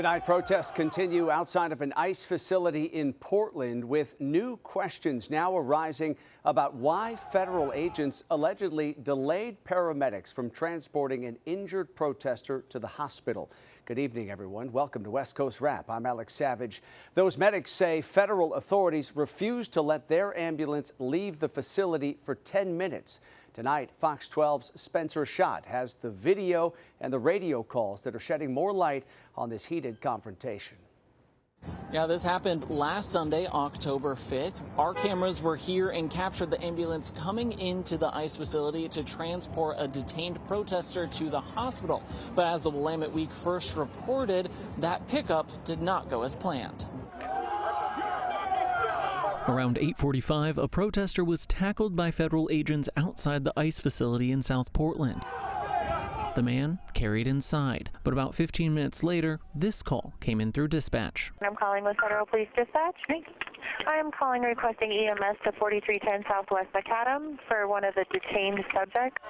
Tonight, protests continue outside of an ICE facility in Portland, with new questions now arising about why federal agents allegedly delayed paramedics from transporting an injured protester to the hospital. Good evening, everyone. Welcome to West Coast Wrap. I'm Alex Savage. Those medics say federal authorities refused to let their ambulance leave the facility for 10 minutes. Tonight, Fox 12's Spencer Schott has the video and the radio calls that are shedding more light on this heated confrontation. Yeah, this happened last Sunday, October 5th. Our cameras were here and captured the ambulance coming into the ICE facility to transport a detained protester to the hospital. But as the Willamette Week first reported, that pickup did not go as planned. Around 8:45, a protester was tackled by federal agents outside the ICE facility in South Portland. The man carried inside, but about 15 minutes later, this call came in through dispatch. I'm calling with Federal Police Dispatch. I am calling requesting EMS to 4310 Southwest Macadam for one of the detained subjects.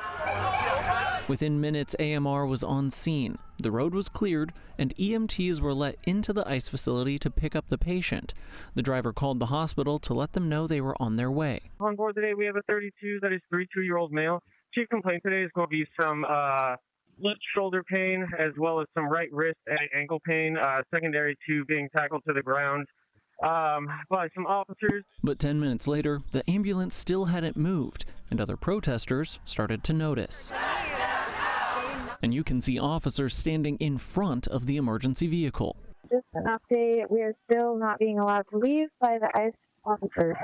Within minutes, AMR was on scene. The road was cleared, and EMTs were let into the ICE facility to pick up the patient. The driver called the hospital to let them know they were on their way. On board today, we have a 32-year-old male. Chief complaint today is going to be some left shoulder pain, as well as some right wrist and ankle pain, secondary to being tackled to the ground by some officers. But 10 minutes later, the ambulance still hadn't moved, and other protesters started to notice. And you can see officers standing in front of the emergency vehicle. Just an update, we are still not being allowed to leave by the ICE officers.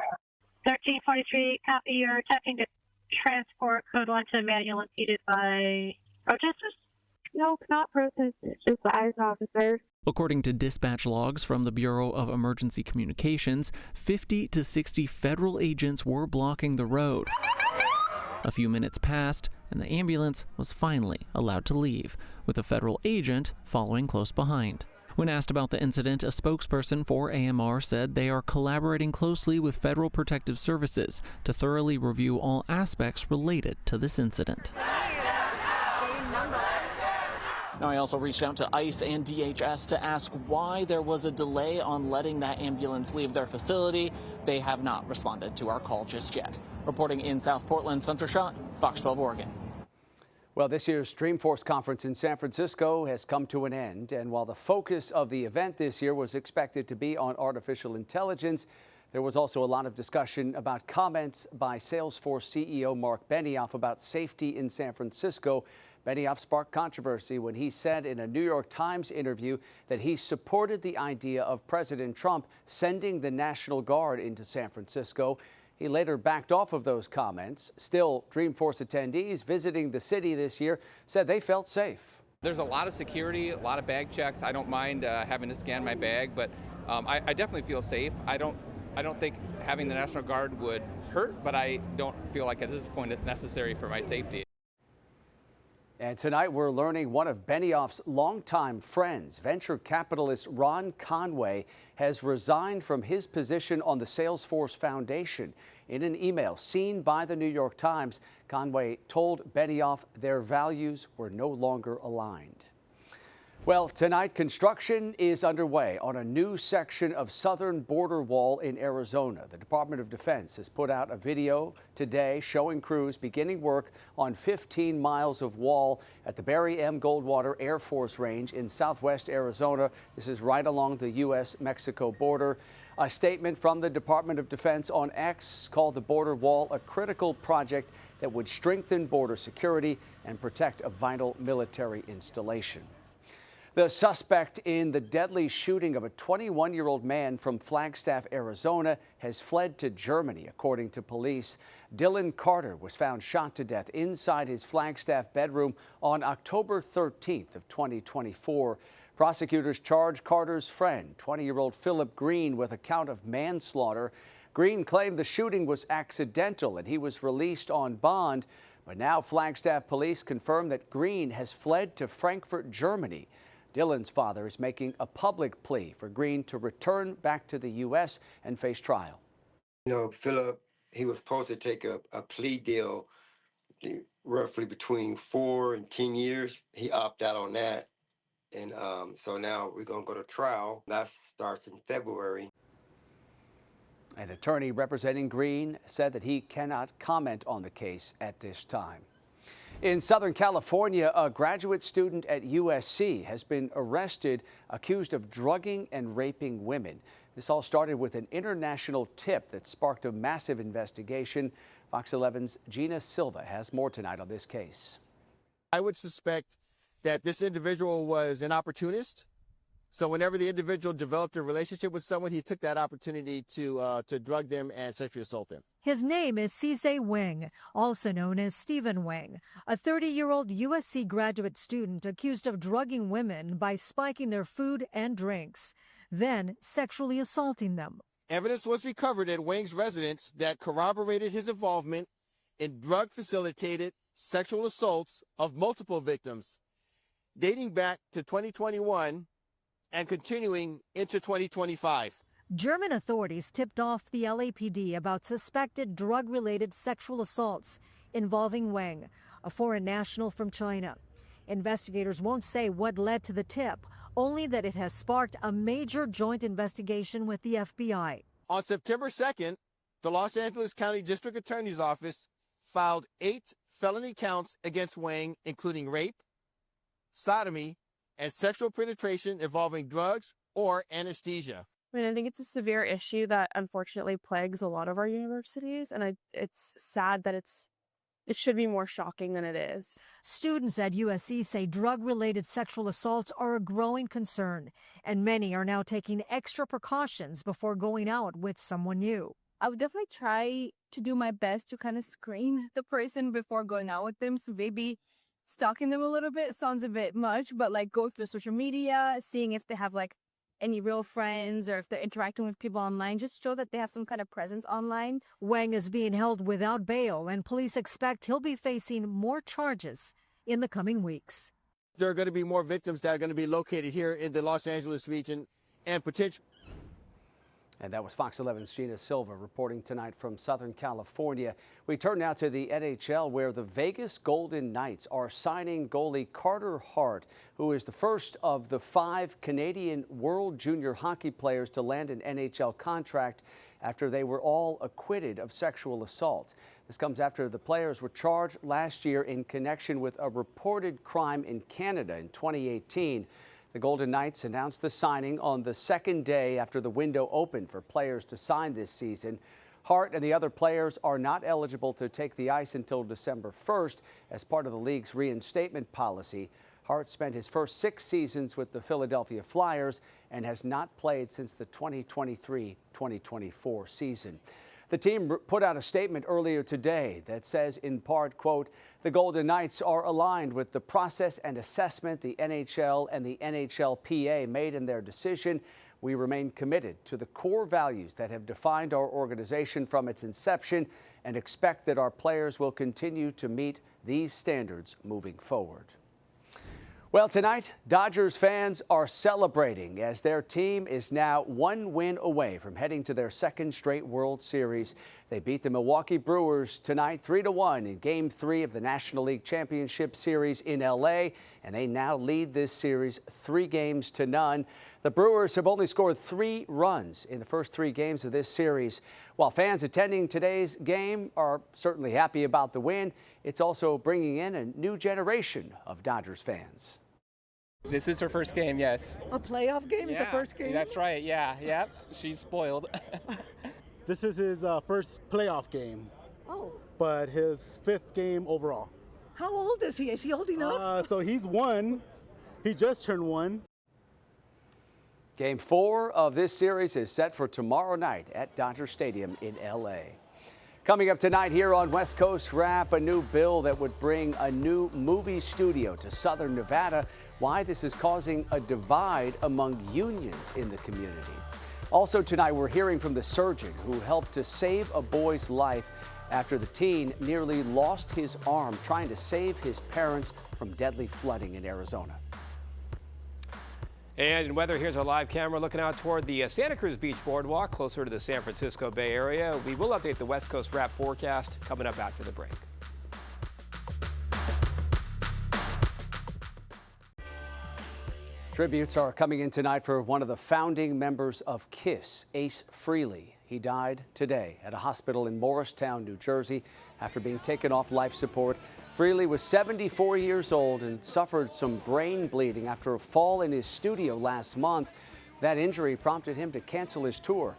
1343, copy. You're attempting to transport code 1 to ambulance needed by protesters? No, not protesters, just the ICE officers. According to dispatch logs from the Bureau of Emergency Communications, 50 to 60 federal agents were blocking the road. A few minutes passed, and the ambulance was finally allowed to leave, with a federal agent following close behind. When asked about the incident, a spokesperson for AMR said they are collaborating closely with Federal Protective Services to thoroughly review all aspects related to this incident. Now, I also reached out to ICE and DHS to ask why there was a delay on letting that ambulance leave their facility. They have not responded to our call just yet. Reporting in South Portland, Spencer Schott, Fox 12 Oregon. Well, this year's Dreamforce conference in San Francisco has come to an end, and while the focus of the event this year was expected to be on artificial intelligence, there was also a lot of discussion about comments by Salesforce CEO Mark Benioff about safety in San Francisco. Benioff sparked controversy when he said in a New York Times interview that he supported the idea of President Trump sending the National Guard into San Francisco. He later backed off of those comments. Still, Dreamforce attendees visiting the city this year said they felt safe. There's a lot of security, a lot of bag checks. I don't mind having to scan my bag, but I definitely feel safe. I don't think having the National Guard would hurt, but I don't feel like at this point it's necessary for my safety. And tonight we're learning one of Benioff's longtime friends, venture capitalist Ron Conway, has resigned from his position on the Salesforce Foundation. In an email seen by the New York Times, Conway told Benioff their values were no longer aligned. Well, tonight construction is underway on a new section of southern border wall in Arizona. The Department of Defense has put out a video today showing crews beginning work on 15 miles of wall at the Barry M. Goldwater Air Force Range in southwest Arizona. This is right along the U.S.-Mexico border. A statement from the Department of Defense on X called the border wall a critical project that would strengthen border security and protect a vital military installation. The suspect in the deadly shooting of a 21-year-old man from Flagstaff, Arizona, has fled to Germany, according to police. Dylan Carter was found shot to death inside his Flagstaff bedroom on October 13th of 2024. Prosecutors charged Carter's friend, 20-year-old Philip Green, with a count of manslaughter. Green claimed the shooting was accidental and he was released on bond. But now Flagstaff police confirm that Green has fled to Frankfurt, Germany. Dylan's father is making a public plea for Green to return back to the U.S. and face trial. You know, Philip, he was supposed to take a plea deal roughly between 4 and 10 years. He opted out on that. And so now we're going to go to trial. That starts in February. An attorney representing Green said that he cannot comment on the case at this time. In Southern California, a graduate student at USC has been arrested accused of drugging and raping women. This all started with an international tip that sparked a massive investigation. Fox 11's Gina Silva has more tonight on this case. I would suspect that this individual was an opportunist. So whenever the individual developed a relationship with someone, he took that opportunity to drug them and sexually assault them. His name is Cisse Wing, also known as Stephen Wing, a 30-year-old USC graduate student accused of drugging women by spiking their food and drinks, then sexually assaulting them. Evidence was recovered at Wing's residence that corroborated his involvement in drug-facilitated sexual assaults of multiple victims, dating back to 2021 and continuing into 2025. German authorities tipped off the LAPD about suspected drug-related sexual assaults involving Wang, a foreign national from China. Investigators won't say what led to the tip, only that it has sparked a major joint investigation with the FBI. On September 2nd, the Los Angeles County District Attorney's Office filed 8 felony counts against Wang, including rape, sodomy, and sexual penetration involving drugs or anesthesia. I mean, I think it's a severe issue that unfortunately plagues a lot of our universities, and it's sad that it should be more shocking than it is. Students at USC say drug-related sexual assaults are a growing concern, and many are now taking extra precautions before going out with someone new. I would definitely try to do my best to kind of screen the person before going out with them. So maybe stalking them a little bit sounds a bit much, but like go through social media, seeing if they have like any real friends or if they're interacting with people online, just show that they have some kind of presence online. Wang is being held without bail, and police expect he'll be facing more charges in the coming weeks. There are going to be more victims that are going to be located here in the Los Angeles region and potential. And that was Fox 11's Gina Silva reporting tonight from Southern California. We turn now to the NHL, where the Vegas Golden Knights are signing goalie Carter Hart, who is the first of the 5 Canadian World Junior Hockey players to land an NHL contract after they were all acquitted of sexual assault. This comes after the players were charged last year in connection with a reported crime in Canada in 2018. The Golden Knights announced the signing on the second day after the window opened for players to sign this season. Hart and the other players are not eligible to take the ice until December 1st as part of the league's reinstatement policy. Hart spent his first 6 seasons with the Philadelphia Flyers and has not played since the 2023-2024 season. The team put out a statement earlier today that says, in part, quote, "The Golden Knights are aligned with the process and assessment the NHL and the NHLPA made in their decision. We remain committed to the core values that have defined our organization from its inception and expect that our players will continue to meet these standards moving forward." Well, tonight, Dodgers fans are celebrating as their team is now 1 win away from heading to their 2nd straight World Series. They beat the Milwaukee Brewers tonight 3-1 in Game 3 of the National League Championship Series in L.A., and they now lead this series 3-0. The Brewers have only scored 3 runs in the first 3 games of this series. While fans attending today's game are certainly happy about the win, it's also bringing in a new generation of Dodgers fans. This is her first game, yes. A playoff game is the first game? That's right, yeah. Yep, she's spoiled. This is his first playoff game. Oh. But his 5th game overall. How old is he? Is he old enough? So he's 1. He just turned 1. Game 4 of this series is set for tomorrow night at Dodger Stadium in L.A. Coming up tonight here on West Coast Wrap, a new bill that would bring a new movie studio to Southern Nevada. Why this is causing a divide among unions in the community. Also tonight, we're hearing from the surgeon who helped to save a boy's life after the teen nearly lost his arm trying to save his parents from deadly flooding in Arizona. And in weather, here's our live camera looking out toward the Santa Cruz Beach Boardwalk, closer to the San Francisco Bay Area. We will update the West Coast Wrap forecast coming up after the break. Tributes are coming in tonight for one of the founding members of KISS, Ace Frehley. He died today at a hospital in Morristown, New Jersey, after being taken off life support. Frehley was 74 years old and suffered some brain bleeding after a fall in his studio last month. That injury prompted him to cancel his tour.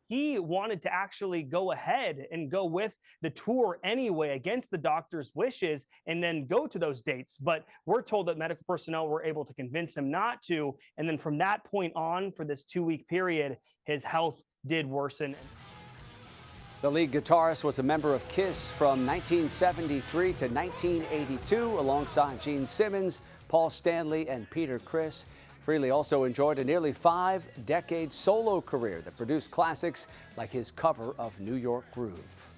He wanted to actually go ahead and go with the tour anyway against the doctor's wishes and then go to those dates. But we're told that medical personnel were able to convince him not to. And then from that point on, for this 2-week period, his health did worsen. The lead guitarist was a member of KISS from 1973 to 1982, alongside Gene Simmons, Paul Stanley, and Peter Criss. Frehley also enjoyed a nearly 5-decade solo career that produced classics like his cover of New York Groove.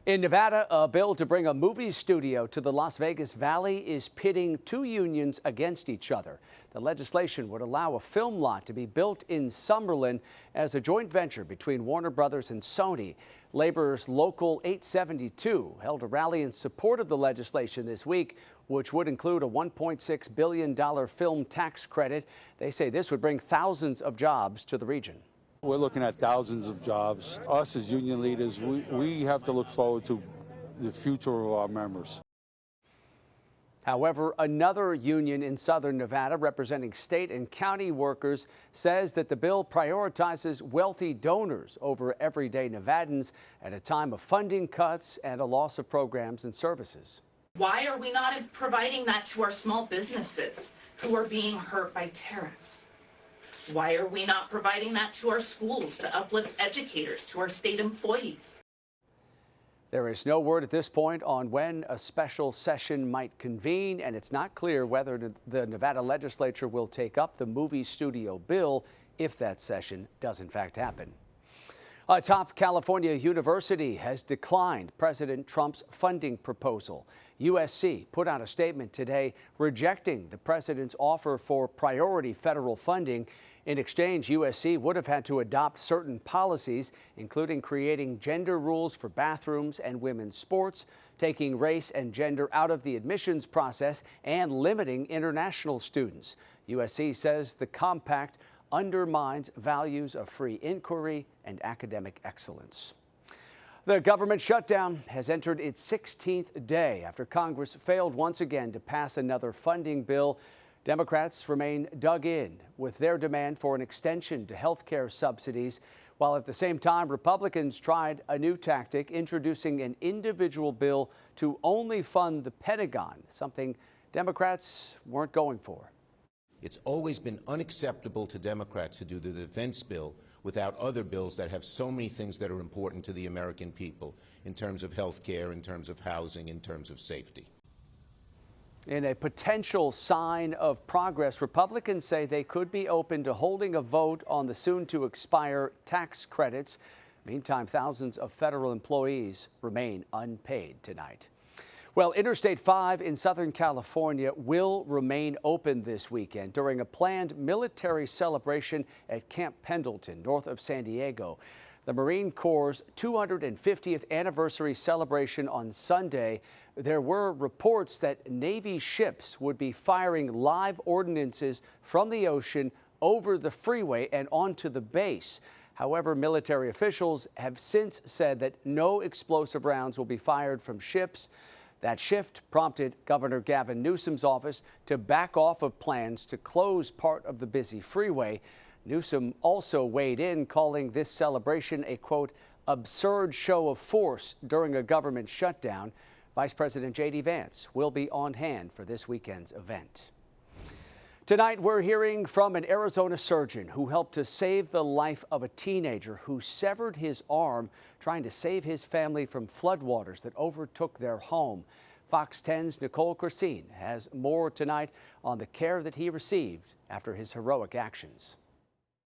In Nevada, a bill to bring a movie studio to the Las Vegas Valley is pitting two unions against each other. The legislation would allow a film lot to be built in Summerlin as a joint venture between Warner Brothers and Sony. Labor's Local 872 held a rally in support of the legislation this week, which would include a $1.6 billion film tax credit. They say this would bring thousands of jobs to the region. We're looking at thousands of jobs. Us as union leaders, we have to look forward to the future of our members. However, another union in southern Nevada representing state and county workers says that the bill prioritizes wealthy donors over everyday Nevadans at a time of funding cuts and a loss of programs and services. Why are we not providing that to our small businesses who are being hurt by tariffs? Why are we not providing that to our schools to uplift educators, to our state employees? There is no word at this point on when a special session might convene, and it's not clear whether the Nevada legislature will take up the movie studio bill if that session does in fact happen. A top California university has declined President Trump's funding proposal. USC put out a statement today rejecting the president's offer for priority federal funding. In exchange, USC would have had to adopt certain policies, including creating gender rules for bathrooms and women's sports, taking race and gender out of the admissions process, and limiting international students. USC says the compact undermines values of free inquiry and academic excellence. The government shutdown has entered its 16th day after Congress failed once again to pass another funding bill. Democrats remain dug in with their demand for an extension to health care subsidies, while at the same time Republicans tried a new tactic, introducing an individual bill to only fund the Pentagon, something Democrats weren't going for. It's always been unacceptable to Democrats to do the defense bill without other bills that have so many things that are important to the American people in terms of health care, in terms of housing, in terms of safety. In a potential sign of progress, Republicans say they could be open to holding a vote on the soon-to-expire tax credits. Meantime, thousands of federal employees remain unpaid tonight. Well, Interstate 5 in Southern California will remain open this weekend during a planned military celebration at Camp Pendleton, north of San Diego. The Marine Corps' 250th anniversary celebration on Sunday. There were reports that Navy ships would be firing live ordnances from the ocean over the freeway and onto the base. However, military officials have since said that no explosive rounds will be fired from ships. That shift prompted Governor Gavin Newsom's office to back off of plans to close part of the busy freeway. Newsom also weighed in, calling this celebration a, quote, absurd show of force during a government shutdown. Vice President J.D. Vance will be on hand for this weekend's event. Tonight, we're hearing from an Arizona surgeon who helped to save the life of a teenager who severed his arm trying to save his family from floodwaters that overtook their home. Fox 10's Nicole Corsine has more tonight on the care that he received after his heroic actions.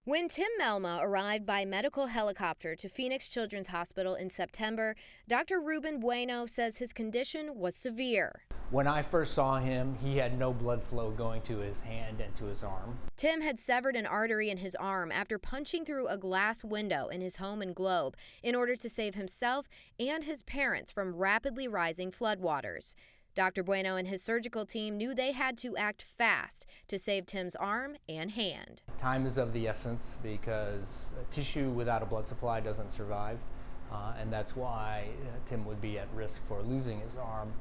When Tim Melma arrived by medical helicopter to Phoenix Children's Hospital in September, Dr. Ruben Bueno says his condition was severe. When I first saw him, he had no blood flow going to his hand and to his arm. Tim had severed an artery in his arm after punching through a glass window in his home in Globe in order to save himself and his parents from rapidly rising floodwaters. Dr. Bueno and his surgical team knew they had to act fast to save Tim's arm and hand. Time is of the essence because tissue without a blood supply doesn't survive, and that's why Tim would be at risk for losing his arm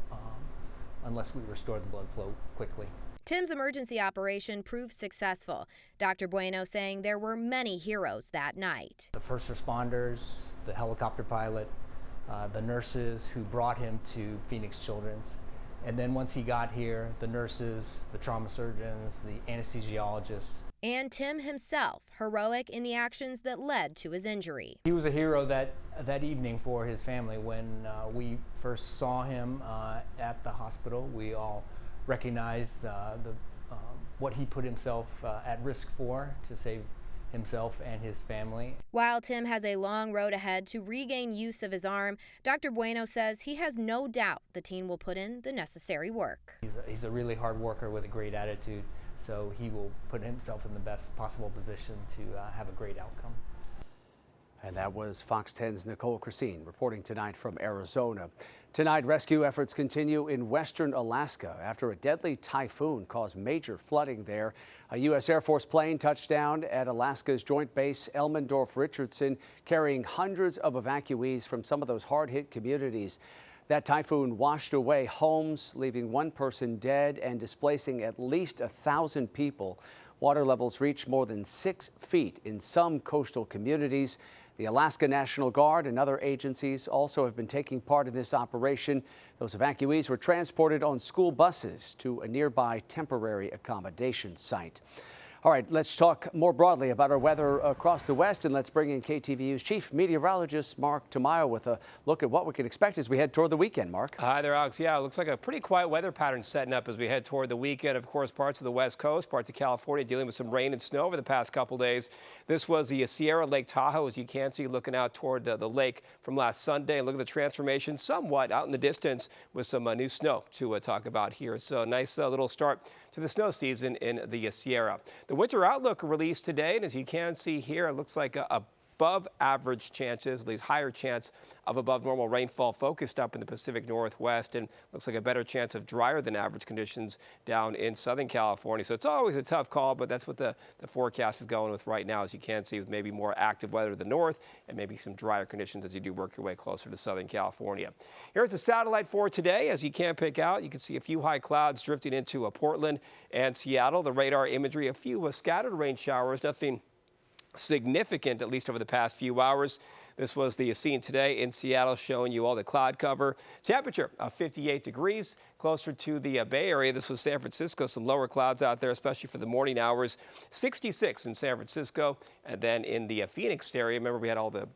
unless we restore the blood flow quickly. Tim's emergency operation proved successful. Dr. Bueno saying there were many heroes that night. The first responders, the helicopter pilot, the nurses who brought him to Phoenix Children's, and then once he got here, the nurses, the trauma surgeons, the anesthesiologists. And Tim himself, heroic in the actions that led to his injury. He was a hero that evening for his family. When we first saw him at the hospital, we all recognized what he put himself at risk for to save himself and his family. While Tim has a long road ahead to regain use of his arm, Dr. Bueno says he has no doubt the teen will put in the necessary work. He's a really hard worker with a great attitude, so he will put himself in the best possible position to have a great outcome. And that was Fox 10's Nicole Christine reporting tonight from Arizona. Tonight, rescue efforts continue in western Alaska after a deadly typhoon caused major flooding there. A U.S. Air Force plane touched down at Alaska's Joint Base Elmendorf-Richardson, carrying hundreds of evacuees from some of those hard-hit communities. That typhoon washed away homes, leaving one person dead and displacing at least 1,000 people. Water levels reached more than 6 feet in some coastal communities. The Alaska National Guard and other agencies also have been taking part in this operation. Those evacuees were transported on school buses to a nearby temporary accommodation site. All right, let's talk more broadly about our weather across the West, and let's bring in KTVU's chief meteorologist, Mark Tamayo, with a look at what we can expect as we head toward the weekend. Mark. Hi there, Alex. Yeah, it looks like a pretty quiet weather pattern setting up as we head toward the weekend. Of course, parts of the West Coast, parts of California dealing with some rain and snow over the past couple days. This was the Sierra Lake Tahoe, as you can see, looking out toward the lake from last Sunday. Look at the transformation somewhat out in the distance with some new snow to talk about here. So nice little start to the snow season in the Sierra. The winter outlook released today, and as you can see here, it looks like above average chances, at least higher chance of above normal rainfall focused up in the Pacific Northwest, and looks like a better chance of drier than average conditions down in Southern California. So it's always a tough call, but that's what the forecast is going with right now, as you can see, with maybe more active weather to the north and maybe some drier conditions as you do work your way closer to Southern California. Here's the satellite for today. As you can pick out, you can see a few high clouds drifting into Portland and Seattle. The radar imagery, a few scattered rain showers, nothing significant, at least over the past few hours. This was the scene today in Seattle, showing you all the cloud cover. Temperature of 58 degrees, closer to the Bay Area. This was San Francisco, some lower clouds out there, especially for the morning hours. 66 in San Francisco, and then in the Phoenix area. Remember, we had all the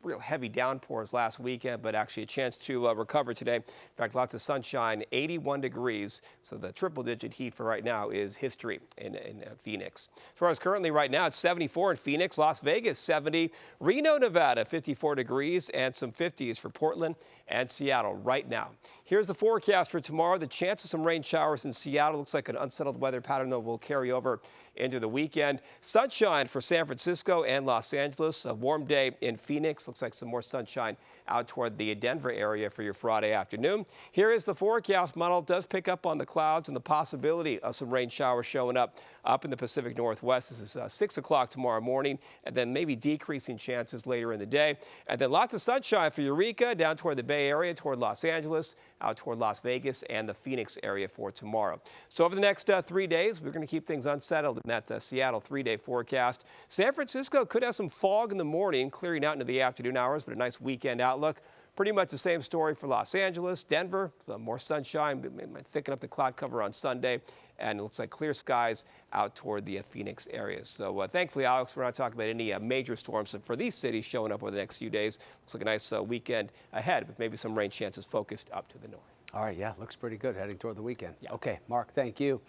real heavy downpours last weekend, but actually a chance to recover today. In fact, lots of sunshine, 81 degrees. So the triple-digit heat for right now is history in Phoenix. As far as currently right now, it's 74 in Phoenix, Las Vegas 70, Reno, Nevada 54 degrees, and some 50s for Portland and Seattle right now. Here's the forecast for tomorrow. The chance of some rain showers in Seattle looks like an unsettled weather pattern that will carry over into the weekend. Sunshine for San Francisco and Los Angeles. A warm day in Phoenix. Looks like some more sunshine out toward the Denver area for your Friday afternoon. Here is the forecast model. It does pick up on the clouds and the possibility of some rain showers showing up in the Pacific Northwest. This is 6 o'clock tomorrow morning, and then maybe decreasing chances later in the day. And then lots of sunshine for Eureka, down toward the Bay Area, toward Los Angeles, out toward Las Vegas and the Phoenix area for tomorrow. So over the next 3 days, we're going to keep things unsettled in that Seattle 3-day forecast. San Francisco could have some fog in the morning, clearing out into the afternoon hours, but a nice weekend outlook. Pretty much the same story for Los Angeles. Denver, more sunshine, but might thicken up the cloud cover on Sunday. And it looks like clear skies out toward the Phoenix area. So thankfully, Alex, we're not talking about any major storms for these cities showing up over the next few days. Looks like a nice weekend ahead with maybe some rain chances focused up to the north. All right, yeah, looks pretty good heading toward the weekend. Yeah. Okay, Mark, thank you.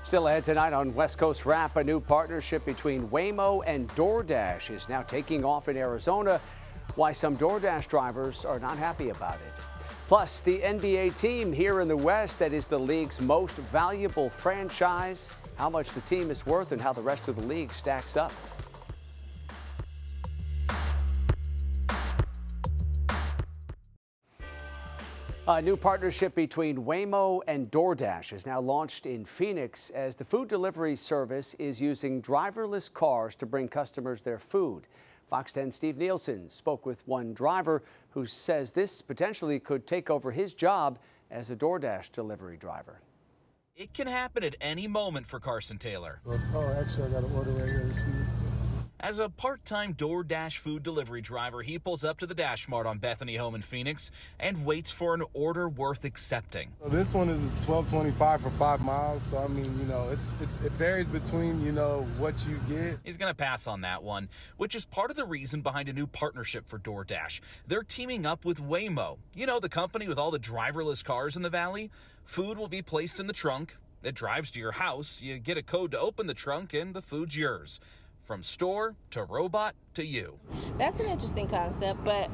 Still ahead tonight on West Coast Wrap, a new partnership between Waymo and DoorDash is now taking off in Arizona. Why some DoorDash drivers are not happy about it. Plus, the NBA team here in the West that is the league's most valuable franchise, how much the team is worth and how the rest of the league stacks up. A new partnership between Waymo and DoorDash is now launched in Phoenix as the food delivery service is using driverless cars to bring customers their food. Fox 10's Steve Nielsen spoke with one driver who says this potentially could take over his job as a DoorDash delivery driver. It can happen at any moment for Carson Taylor. Oh, actually, I got an order right here to see. As a part-time DoorDash food delivery driver, he pulls up to the Dash Mart on Bethany Home in Phoenix and waits for an order worth accepting. So this one is $12.25 for 5 miles. So I mean, it varies between what you get. He's going to pass on that one, which is part of the reason behind a new partnership for DoorDash. They're teaming up with Waymo, the company with all the driverless cars in the valley. Food will be placed in the trunk. It drives to your house. You get a code to open the trunk, and the food's yours. From store to robot to you. That's an interesting concept, but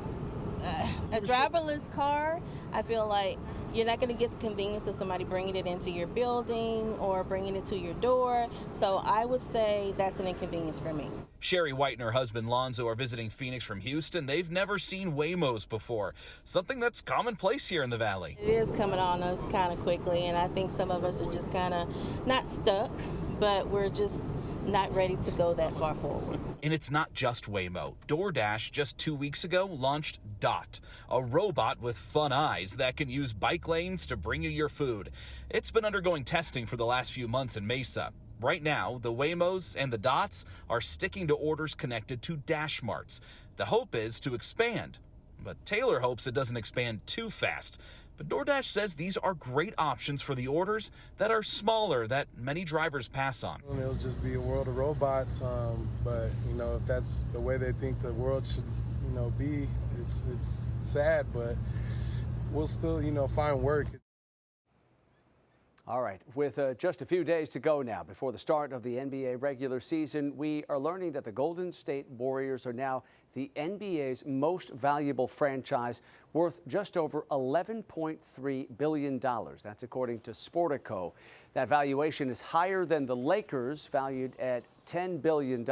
a driverless car, I feel like you're not going to get the convenience of somebody bringing it into your building or bringing it to your door. So I would say that's an inconvenience for me. Sherry White and her husband Lonzo are visiting Phoenix from Houston. They've never seen Waymos before, something that's commonplace here in the valley. It is coming on us kind of quickly, and I think some of us are just kind of not stuck, but we're just not ready to go that far forward. And it's not just Waymo. DoorDash just 2 weeks ago launched Dot, a robot with fun eyes that can use bike lanes to bring you your food. It's been undergoing testing for the last few months in Mesa. Right now, the Waymos and the Dots are sticking to orders connected to Dash Marts. The hope is to expand, but Taylor hopes it doesn't expand too fast. But DoorDash says these are great options for the orders that are smaller that many drivers pass on. It'll just be a world of robots, but if that's the way they think the world should, be, it's sad, but we'll still, find work. All right, with just a few days to go now before the start of the NBA regular season, we are learning that the Golden State Warriors are now the NBA's most valuable franchise, worth just over $11.3 billion. That's according to Sportico. That valuation is higher than the Lakers, valued at $10 billion,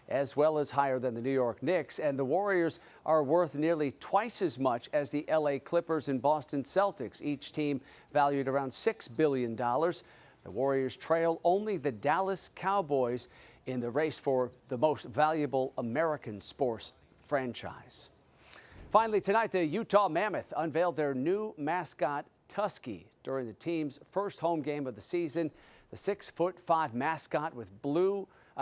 as well as higher than the New York Knicks. And the Warriors are worth nearly twice as much as the LA Clippers and Boston Celtics, each team valued around $6 billion. The Warriors trail only the Dallas Cowboys in the race for the most valuable American sports franchise. Finally, tonight, the Utah Mammoth unveiled their new mascot, Tusky, during the team's first home game of the season. The 6'5" mascot with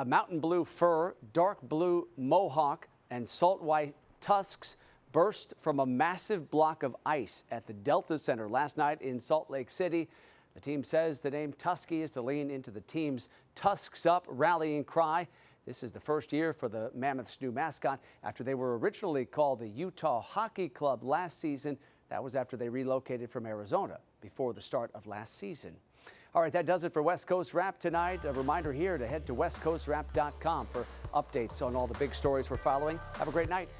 mountain blue fur, dark blue mohawk, and salt white tusks burst from a massive block of ice at the Delta Center last night in Salt Lake City. The team says the name Tusky is to lean into the team's Tusks Up rallying cry. This is the first year for the Mammoth's new mascot after they were originally called the Utah Hockey Club last season. That was after they relocated from Arizona before the start of last season. All right, that does it for West Coast Wrap tonight. A reminder here to head to westcoastwrap.com for updates on all the big stories we're following. Have a great night.